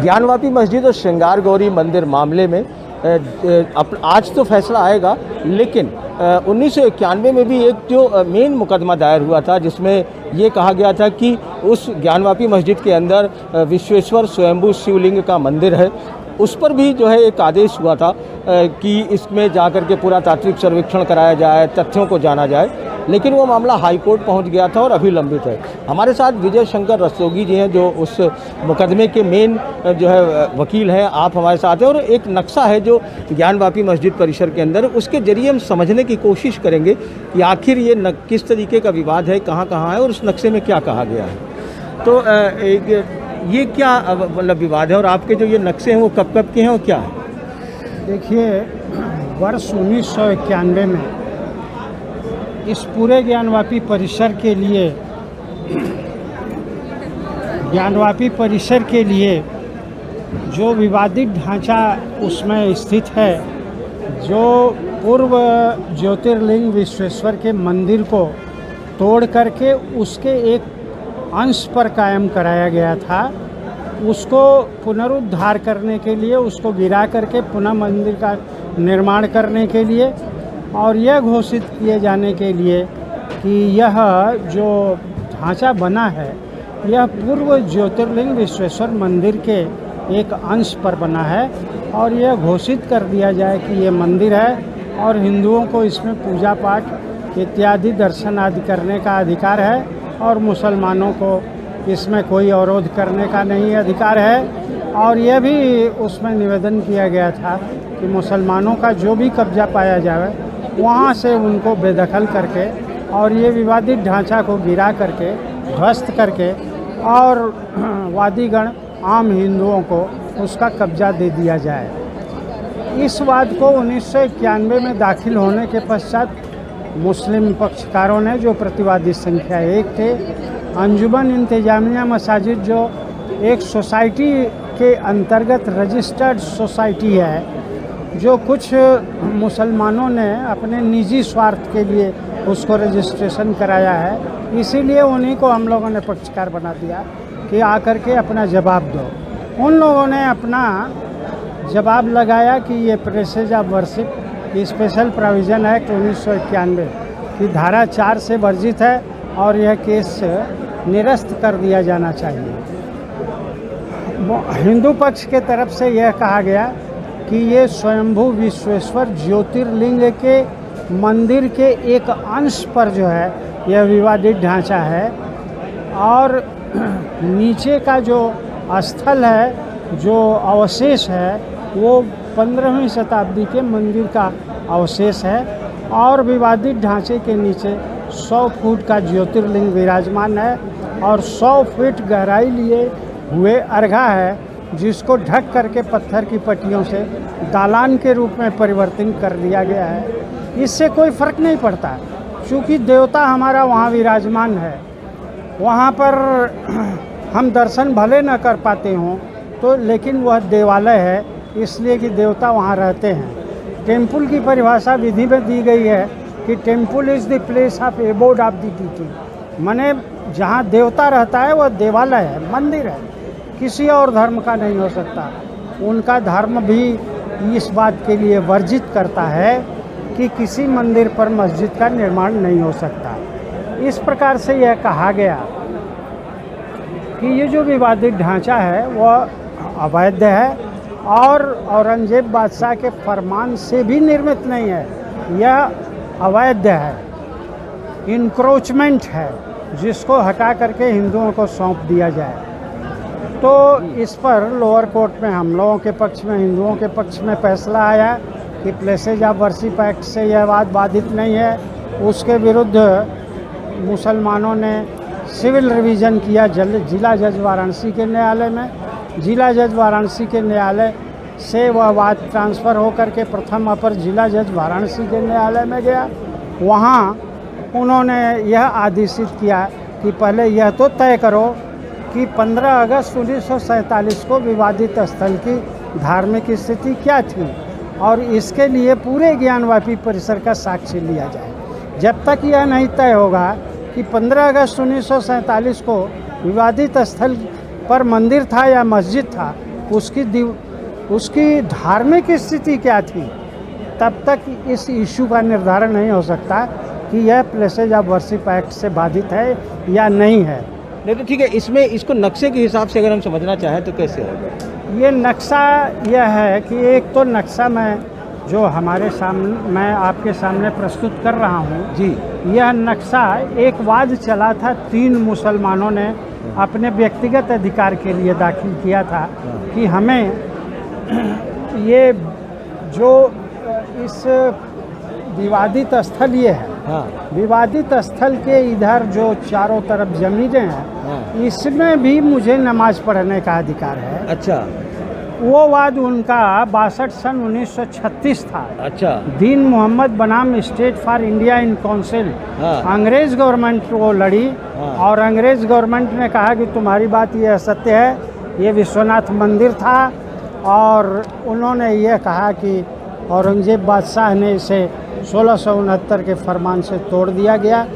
ज्ञानवापी मस्जिद और श्रृंगार गौरी मंदिर मामले में आज तो फैसला आएगा, लेकिन 1991 में भी एक जो मेन मुकदमा दायर हुआ था जिसमें ये कहा गया था कि उस ज्ञानवापी मस्जिद के अंदर विश्वेश्वर स्वयंभू शिवलिंग का मंदिर है, उस पर भी जो है एक आदेश हुआ था कि इसमें जाकर के पूरा तात्विक सर्वेक्षण कराया जाए, तथ्यों को जाना जाए, लेकिन वो मामला हाई कोर्ट पहुंच गया था और अभी लंबित है। हमारे साथ विजय शंकर रस्तोगी जी हैं जो उस मुकदमे के मेन जो है वकील हैं, आप हमारे साथ हैं, और एक नक्शा है जो ज्ञानवापी मस्जिद परिसर के अंदर, उसके जरिए हम समझने की कोशिश करेंगे कि आखिर ये किस तरीके का विवाद है, कहाँ कहाँ है और उस नक्शे में क्या कहा गया है। तो ये क्या मतलब विवाद है और आपके जो ये नक्शे हैं वो कब कब के हैं और क्या है? देखिए, वर्ष 1991 में इस पूरे ज्ञानवापी परिसर के लिए जो विवादित ढांचा उसमें स्थित है, जो पूर्व ज्योतिर्लिंग विश्वेश्वर के मंदिर को तोड़ करके उसके एक अंश पर कायम कराया गया था, उसको पुनरुद्धार करने के लिए, उसको गिरा करके पुनः मंदिर का निर्माण करने के लिए और यह घोषित किए जाने के लिए कि यह जो ढांचा बना है यह पूर्व ज्योतिर्लिंग विश्वेश्वर मंदिर के एक अंश पर बना है और यह घोषित कर दिया जाए कि ये मंदिर है और हिंदुओं को इसमें पूजा पाठ इत्यादि दर्शन आदि करने का अधिकार है और मुसलमानों को इसमें कोई अवरोध करने का नहीं अधिकार है। और यह भी उसमें निवेदन किया गया था कि मुसलमानों का जो भी कब्जा पाया जाए वहाँ से उनको बेदखल करके और ये विवादित ढांचा को गिरा करके ध्वस्त करके और वादीगण आम हिंदुओं को उसका कब्जा दे दिया जाए। इस वाद को 1991 में दाखिल होने के पश्चात मुस्लिम पक्षकारों ने, जो प्रतिवादी संख्या 1 थे, अंजुमन इंतजामिया मसाजिद जो एक सोसाइटी के अंतर्गत रजिस्टर्ड सोसाइटी है, जो कुछ मुसलमानों ने अपने निजी स्वार्थ के लिए उसको रजिस्ट्रेशन कराया है, इसीलिए उन्हीं को हम लोगों ने पक्षकार बना दिया कि आकर के अपना जवाब दो। उन लोगों ने अपना जवाब लगाया कि ये presses of worship special provision act 1991 की धारा 4 से वर्जित है और यह केस निरस्त कर दिया जाना चाहिए। हिंदू पक्ष के तरफ से यह कहा गया कि ये स्वयंभू विश्वेश्वर ज्योतिर्लिंग के मंदिर के एक अंश पर जो है यह विवादित ढांचा है और नीचे का जो स्थल है, जो अवशेष है, वो 15वीं शताब्दी के मंदिर का अवशेष है और विवादित ढांचे के नीचे 100 फुट का ज्योतिर्लिंग विराजमान है और 100 फीट गहराई लिए हुए अर्घा है, जिसको ढक करके पत्थर की पट्टियों से दालान के रूप में परिवर्तित कर दिया गया है। इससे कोई फ़र्क नहीं पड़ता, क्योंकि देवता हमारा वहाँ विराजमान है। वहाँ पर हम दर्शन भले न कर पाते हों तो, लेकिन वह देवालय है, इसलिए कि देवता वहाँ रहते हैं। टेम्पल की परिभाषा विधि में दी गई है कि temple is the place of abode of the deity, माने जहाँ देवता रहता है वह देवालय है, मंदिर है, किसी और धर्म का नहीं हो सकता। उनका धर्म भी इस बात के लिए वर्जित करता है कि किसी मंदिर पर मस्जिद का निर्माण नहीं हो सकता। इस प्रकार से यह कहा गया कि ये जो विवादित ढांचा है वह अवैध है और औरंगजेब बादशाह के फरमान से भी निर्मित नहीं है, यह अवैध है, इंक्रोचमेंट है, जिसको हटा करके हिंदुओं को सौंप दिया जाए। तो इस पर लोअर कोर्ट में हम लोगों के पक्ष में, हिंदुओं के पक्ष में फैसला आया कि प्लेसेज ऑफ वर्शिप एक्ट से यह वाद बाधित नहीं है। उसके विरुद्ध मुसलमानों ने सिविल रिवीजन किया जिला जज वाराणसी के न्यायालय में। जिला जज वाराणसी के न्यायालय से वह वाद ट्रांसफ़र होकर के प्रथम अपर जिला जज वाराणसी के न्यायालय में गया। वहाँ उन्होंने यह आदेशित किया कि पहले यह तो तय करो कि 15 अगस्त 1947 को विवादित स्थल की धार्मिक स्थिति क्या थी और इसके लिए पूरे ज्ञानवापी परिसर का साक्ष्य लिया जाए। जब तक यह नहीं तय होगा कि 15 अगस्त 1947 को विवादित स्थल पर मंदिर था या मस्जिद था, उसकी धार्मिक स्थिति क्या थी, तब तक इस इशू का निर्धारण नहीं हो सकता कि यह प्लेसेज ऑफ वर्शिप एक्ट से बाधित है या नहीं है। नहीं तो ठीक है, इसमें इसको नक्शे के हिसाब से अगर हम समझना चाहें तो कैसे होगा? ये नक्शा यह है कि एक तो नक्शा जो हमारे सामने मैं आपके सामने प्रस्तुत कर रहा हूँ जी, यह नक्शा एक वाद चला था, 3 मुसलमानों ने अपने व्यक्तिगत अधिकार के लिए दाखिल किया था कि हमें ये जो इस विवादित स्थल ये है, विवादित स्थल के इधर जो चारों तरफ जमीनें हैं, इसमें भी मुझे नमाज पढ़ने का अधिकार है। अच्छा, वो वाद उनका 62 सन 1936 था। अच्छा, दीन मोहम्मद बनाम state for India in council अंग्रेज गवर्नमेंट को लड़ी और अंग्रेज गवर्नमेंट ने कहा कि तुम्हारी बात ये असत्य है, ये विश्वनाथ मंदिर था, और उन्होंने ये कहा कि औरंगजेब बादशाह ने इसे 1669 के फरमान से तोड़ दिया गया,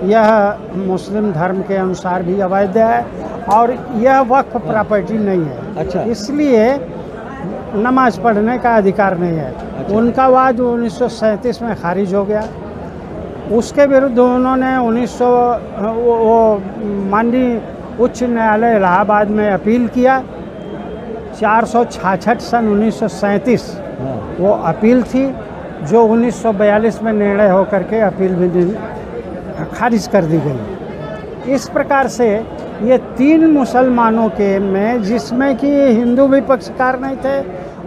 यह मुस्लिम धर्म के अनुसार भी अवैध है और यह वक्फ प्रॉपर्टी नहीं है। अच्छा, इसलिए नमाज पढ़ने का अधिकार नहीं है। अच्छा। उनका वाद 1937 में खारिज हो गया। उसके विरुद्ध उन्होंने माननीय उच्च न्यायालय इलाहाबाद में अपील किया। 466 सन 1937 वो अपील थी, जो 1942 में निर्णय होकर के अपील भी खारिज कर दी गई। इस प्रकार से ये 3 मुसलमानों के में, जिसमें कि हिंदू भी पक्षकार नहीं थे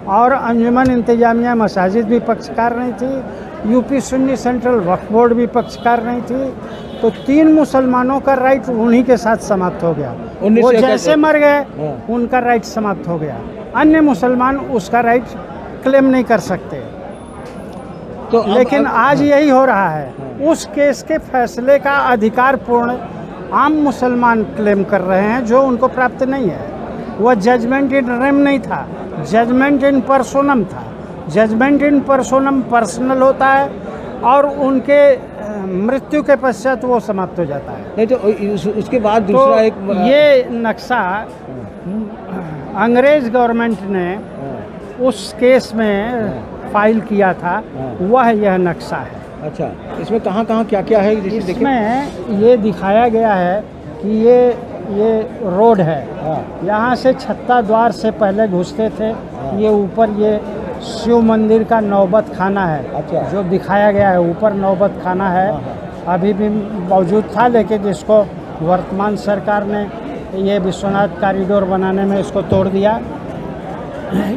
और अंजुमन इंतजामिया मसाजिद भी पक्षकार नहीं थी, यूपी सुन्नी सेंट्रल वक्फ बोर्ड भी पक्षकार नहीं थी, तो 3 मुसलमानों का राइट उन्हीं के साथ समाप्त हो गया। वो जैसे मर गए उनका राइट समाप्त हो गया, अन्य मुसलमान उसका राइट क्लेम नहीं कर सकते। तो लेकिन आज यही हो रहा है, उस केस के फैसले का अधिकार पूर्ण आम मुसलमान क्लेम कर रहे हैं, जो उनको प्राप्त नहीं है। वह जजमेंट इन रेम नहीं था, जजमेंट इन पर्सोनम था। जजमेंट इन पर्सोनम पर्सनल होता है और उनके मृत्यु के पश्चात वो समाप्त हो जाता है। नहीं तो उसके बाद दूसरा एक ये नक्शा अंग्रेज गवर्नमेंट ने उस केस में फाइल किया था, वह यह नक्शा है। अच्छा, इसमें कहाँ क्या क्या है? इसमें ये दिखाया गया है कि ये रोड है, यहाँ से छत्ता द्वार से पहले घुसते थे, ये ऊपर ये शिव मंदिर का नौबत खाना है। अच्छा, जो दिखाया गया है ऊपर नौबत खाना है, अभी भी मौजूद था, लेकिन इसको वर्तमान सरकार ने ये विश्वनाथ कॉरिडोर बनाने में इसको तोड़ दिया।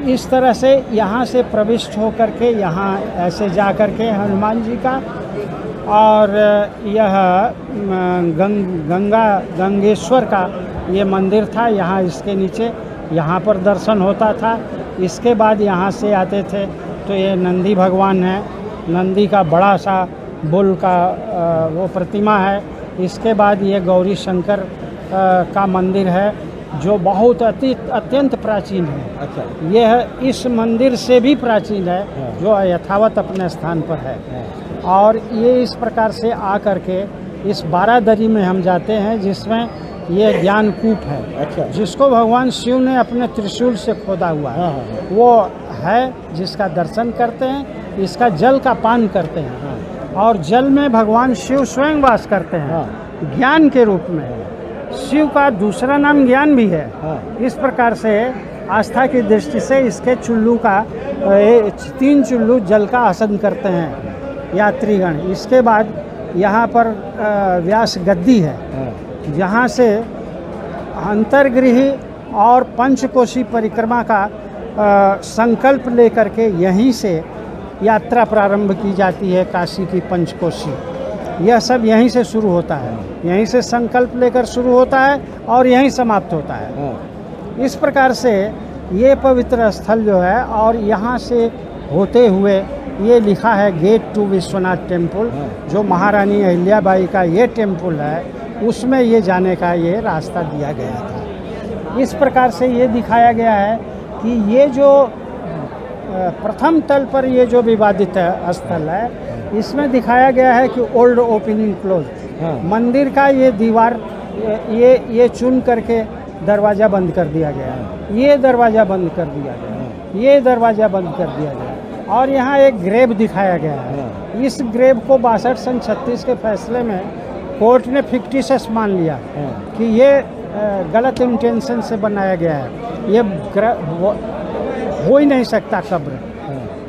इस तरह से यहाँ से प्रविष्ट होकर के यहाँ ऐसे जा कर के हनुमान जी का, और यह गंगेश्वर का ये मंदिर था, यहाँ इसके नीचे यहाँ पर दर्शन होता था। इसके बाद यहाँ से आते थे तो ये नंदी भगवान है, नंदी का बड़ा सा बुल का वो प्रतिमा है। इसके बाद ये गौरी शंकर का मंदिर है, जो बहुत अत्यंत प्राचीन है। अच्छा, यह इस मंदिर से भी प्राचीन है, जो यथावत अपने स्थान पर है। और ये इस प्रकार से आ करके इस बारादरी में हम जाते हैं, जिसमें ये ज्ञान कूप है। अच्छा, जिसको भगवान शिव ने अपने त्रिशूल से खोदा हुआ है। वो है, जिसका दर्शन करते हैं, इसका जल का पान करते हैं, और जल में भगवान शिव स्वयं वास करते हैं ज्ञान के रूप में। शिव का दूसरा नाम ज्ञान भी है। इस प्रकार से आस्था की दृष्टि से इसके चुल्लू का 3 चुल्लू जल का आसन करते हैं यात्रीगण। इसके बाद यहाँ पर व्यास गद्दी है, जहाँ से अंतर्गृह और पंचकोशी परिक्रमा का संकल्प लेकर के यहीं से यात्रा प्रारंभ की जाती है। काशी की पंचकोशी, यह सब यहीं से शुरू होता है, यहीं से संकल्प लेकर शुरू होता है और यहीं समाप्त होता है। इस प्रकार से ये पवित्र स्थल जो है, और यहाँ से होते हुए ये लिखा है गेट टू विश्वनाथ टेम्पल, जो महारानी अहिल्याबाई का ये टेम्पल है, उसमें ये जाने का ये रास्ता दिया गया था। इस प्रकार से ये दिखाया गया है कि ये जो प्रथम तल पर ये जो विवादित स्थल है, इसमें दिखाया गया है कि ओल्ड ओपनिंग क्लोज, मंदिर का ये दीवार ये चुन करके दरवाज़ा बंद कर दिया गया, ये दरवाज़ा बंद कर दिया गया, ये दरवाज़ा बंद कर दिया गया। और यहाँ एक ग्रेव दिखाया गया है। इस ग्रेव को 62/36 के फैसले में कोर्ट ने फिक्टिशियस मान लिया कि ये गलत इंटेंशन से बनाया गया है, ये हो ही नहीं सकता कब्र,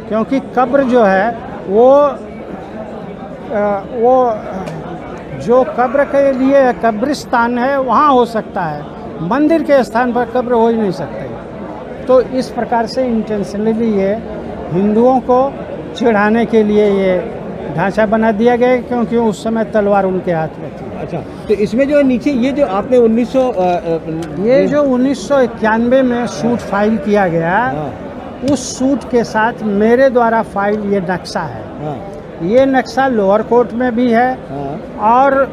क्योंकि कब्र जो है वो जो कब्र के लिए कब्रिस्तान है वहाँ हो सकता है, मंदिर के स्थान पर कब्र हो ही नहीं सकते। तो इस प्रकार से इंटेंशनली ये हिंदुओं को चिढ़ाने के लिए ये ढांचा बना दिया गया, क्योंकि उस समय तलवार उनके हाथ में थी। अच्छा, तो इसमें जो नीचे ये जो आपने 1991 में सूट फाइल किया गया, उस सूट के साथ मेरे द्वारा फाइल ये नक्शा है। ये नक्शा लोअर कोर्ट में भी है और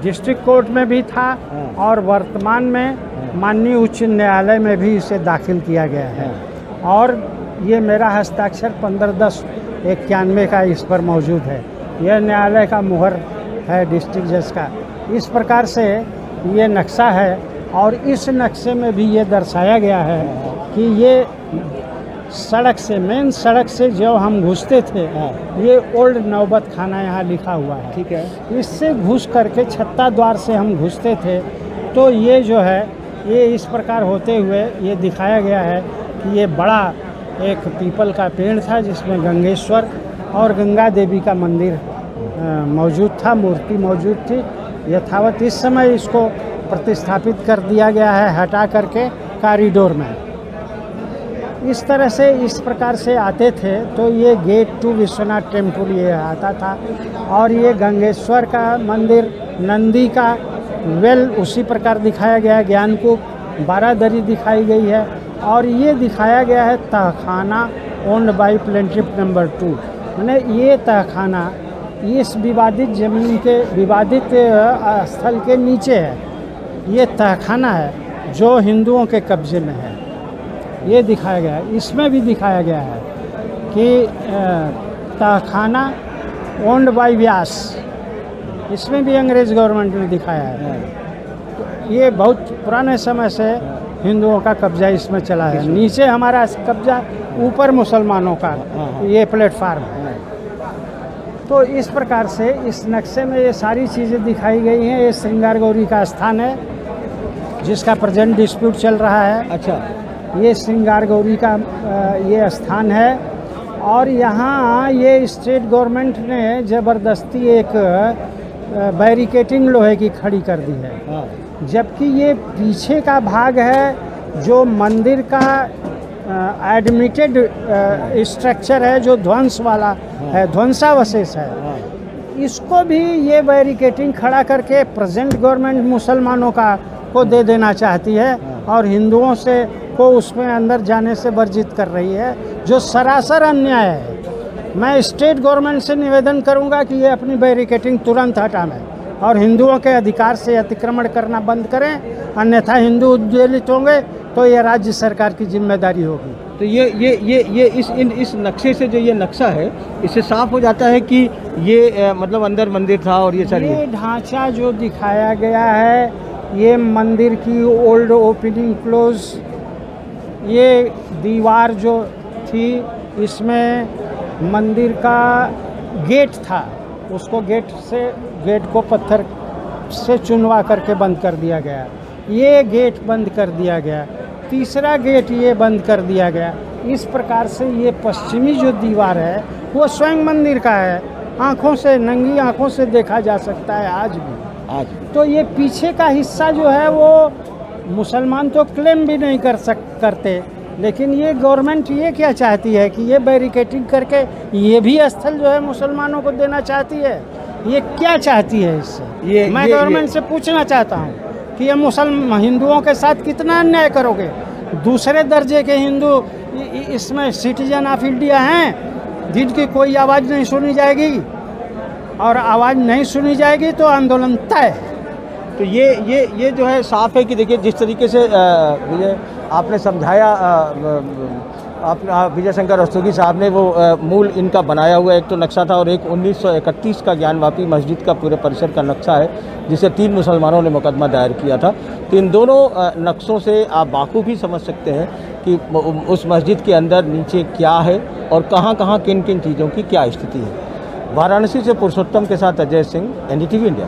डिस्ट्रिक्ट कोर्ट में भी था और वर्तमान में माननीय उच्च न्यायालय में भी इसे दाखिल किया गया है। और ये मेरा हस्ताक्षर 15/10/91 का इस पर मौजूद है। यह न्यायालय का मुहर है डिस्ट्रिक्ट जज का। इस प्रकार से ये नक्शा है और इस नक्शे में भी ये दर्शाया गया है कि ये सड़क से, मेन सड़क से जो हम घुसते थे, ये ओल्ड नौबत खाना यहाँ लिखा हुआ है, ठीक है। इससे घुस करके छत्ता द्वार से हम घुसते थे, तो ये जो है ये इस प्रकार होते हुए ये दिखाया गया है कि ये बड़ा एक पीपल का पेड़ था जिसमें गंगेश्वर और गंगा देवी का मंदिर मौजूद था, मूर्ति मौजूद थी। यथावत इस समय इसको प्रतिस्थापित कर दिया गया है हटा करके कॉरिडोर में। इस तरह से इस प्रकार से आते थे तो ये गेट टू विश्वनाथ टेम्पल ये आता था और ये गंगेश्वर का मंदिर, नंदी का वेल उसी प्रकार दिखाया गया है, ज्ञानकूप, बारादरी दिखाई गई है और ये दिखाया गया है तहखाना ओन्ड बाई प्लेंटिफ नंबर 2। मैंने ये तहखाना इस विवादित ज़मीन के विवादित स्थल के नीचे है, ये तहखाना है जो हिंदुओं के कब्जे में है, ये दिखाया गया है। इसमें भी दिखाया गया है कि तहखाना ओन्ड बाई व्यास, इसमें भी अंग्रेज़ गवर्नमेंट ने दिखाया है। ये बहुत पुराने समय से हिंदुओं का कब्जा इसमें चला है। नीचे हमारा कब्जा, ऊपर मुसलमानों का ये प्लेटफार्म है। तो इस प्रकार से इस नक्शे में ये सारी चीज़ें दिखाई गई हैं। ये श्रृंगार गौरी का स्थान है जिसका प्रेजेंट डिस्प्यूट चल रहा है। अच्छा, ये श्रृंगार गौरी का ये स्थान है और यहाँ ये स्टेट गवर्नमेंट ने ज़बरदस्ती एक बैरिकेटिंग लोहे की खड़ी कर दी है, जबकि ये पीछे का भाग है जो मंदिर का एडमिटेड स्ट्रक्चर है, जो ध्वंस वाला है, ध्वंसावशेष है। इसको भी ये बैरिकेटिंग खड़ा करके प्रेजेंट गवर्नमेंट मुसलमानों का को दे देना चाहती है और हिंदुओं से को उसमें अंदर जाने से वर्जित कर रही है, जो सरासर अन्याय है। मैं स्टेट गवर्नमेंट से निवेदन करूंगा कि ये अपनी बैरिकेटिंग तुरंत हटाएं और हिंदुओं के अधिकार से अतिक्रमण करना बंद करें, अन्यथा हिंदू उद्वेलित होंगे तो ये राज्य सरकार की जिम्मेदारी होगी। तो ये इस नक्शे से जो ये नक्शा है, इससे साफ हो जाता है कि ये मतलब अंदर मंदिर था और ये सारी ये ढांचा जो दिखाया गया है, ये मंदिर की ओल्ड ओपनिंग क्लोज, ये दीवार जो थी इसमें मंदिर का गेट था, उसको गेट को पत्थर से चुनवा करके बंद कर दिया गया। ये गेट बंद कर दिया गया, तीसरा गेट ये बंद कर दिया गया। इस प्रकार से ये पश्चिमी जो दीवार है वो स्वयं मंदिर का है, आँखों से, नंगी आँखों से देखा जा सकता है आज भी। तो ये पीछे का हिस्सा जो है वो मुसलमान तो क्लेम भी नहीं करते, लेकिन ये गवर्नमेंट ये क्या चाहती है कि ये बैरिकेटिंग करके ये भी स्थल जो है मुसलमानों को देना चाहती है। ये क्या चाहती है इससे? मैं गवर्नमेंट से पूछना चाहता हूँ कि ये हिंदुओं के साथ कितना अन्याय करोगे? दूसरे दर्जे के हिंदू इसमें सिटीजन ऑफ इंडिया हैं जिनकी कोई आवाज़ नहीं सुनी जाएगी, और आवाज़ नहीं सुनी जाएगी तो आंदोलन तय। तो ये जो है साफ है कि देखिए जिस तरीके से ये आपने समझाया विजय शंकर रस्तोगी साहब ने वो मूल इनका बनाया हुआ एक तो नक्शा था और एक 1931 का ज्ञानवापी मस्जिद का पूरे परिसर का नक्शा है, जिसे 3 मुसलमानों ने मुकदमा दायर किया था। तो इन दोनों नक्शों से आप बाखूबी समझ सकते हैं कि उस मस्जिद के अंदर नीचे क्या है और कहाँ किन किन चीज़ों की क्या स्थिति है। वाराणसी से पुरुषोत्तम के साथ अजय सिंह, NDTV इंडिया।